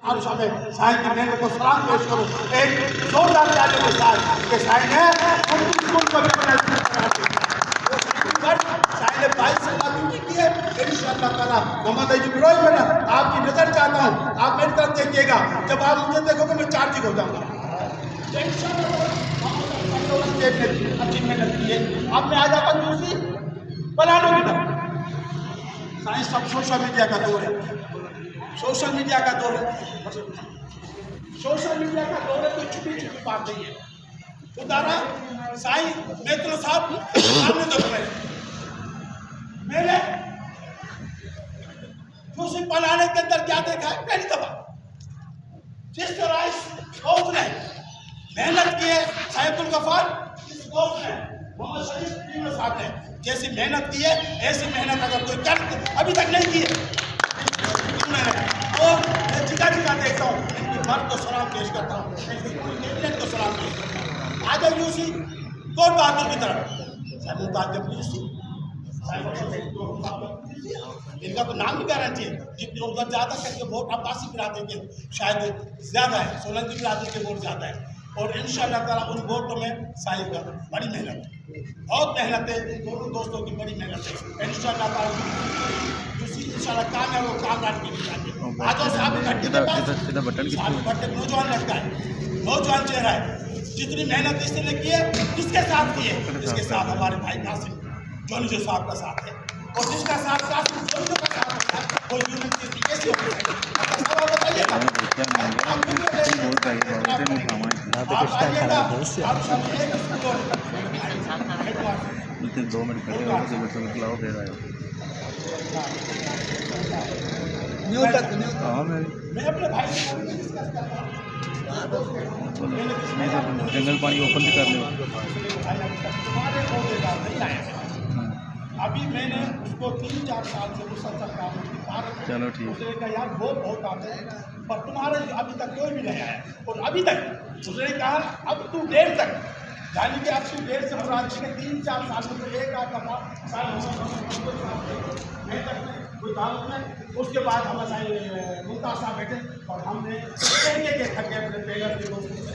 आप समय साईं की मेहनत को सलाम पेश करो एक जोरदार तालियों के साथ कि साईं ने उर्दू स्कूल को भी अपना साईं ने 22 साल ड्यूटी की है। इंशाअल्लाह ताला मोहम्मद अयूब फिरोज बेटा आपकी नजर चाहता हूँ, आप मेरी तरफ देखिएगा, जब आप मुझे देखोगे मैं चार्जिंग हो जाऊंगा। अच्छी मेहनत की है। अब मैं आ जाता हूँ दूसरी बनाने की तरफ। साइंस सब सोशल मीडिया का दौर है, सोशल मीडिया का दौर है, सोशल मीडिया का दौर है, कोई छुपी छुपी बात नहीं है। उदाहरण साईं मेत्र साहब सामने देखो मैंने दूसरी बनाने के अंदर क्या देखा है, पहली दफा जिस तरह इस दोस्त ने मेहनत की है, साहिबुल गफार इस दोस्त ने मोहम्मद शरीफ साहब ने जैसी मेहनत की है, ऐसी मेहनत अगर कोई कर अभी तक नहीं की है तो मैं जिगा जिगा देखता हूँ, इनकी मर्द को सलाम पेश करता हूँ, इनकी कैबिनेट को सलाम पेश करता हूँ। आ जाओ यूसी कौन बहादुर की तरफ साहब यूसी इनका तो नाम ही गारंटी है। जितने उधर ज़्यादा करके वोट अब्बासी बिरादरी के शायद ज़्यादा है, सोलंकी बिरादरी के वोट ज़्यादा है और इंशाअल्लाह ताला उन वोटों में साहिब का बड़ी मेहनत है, बहुत मेहनत है, दोनों दोस्तों की बड़ी मेहनत है। इंशाअल्लाह ताला इंशाअल्लाह काम है वो काम काट के निकालिए। आज साहब नौजवान लगता है, नौजवान चेहरा है, जितनी मेहनत इसने की है किसके साथ की है, इसके साथ हमारे भाई कासिम जोनिजो साहब का साथ है और जिसका साथ कासिम जोनिजो का साथ है वो यूनिट की कैसे होगी बताइए। 2 मिनट खड़े हो खिलाओ फिर आए। हाँ मैं अपने भाई जंगल पानी ओपन भी कर लो। अभी मैंने उसको 3-4 साल से मुसलसल काम चलो ठीक उसने कहा यार वो बहुत आते हैं पर तुम्हारे अभी तक कोई भी नहीं आया और अभी तक उसने कहा अब तू देर तक यानी कि अब तू देर से मुराद 3-4 साल में एक आध दफा उसके बाद हम मुमताज साहब बैठे और हमने एक थके अपने बेगर के दोस्तों से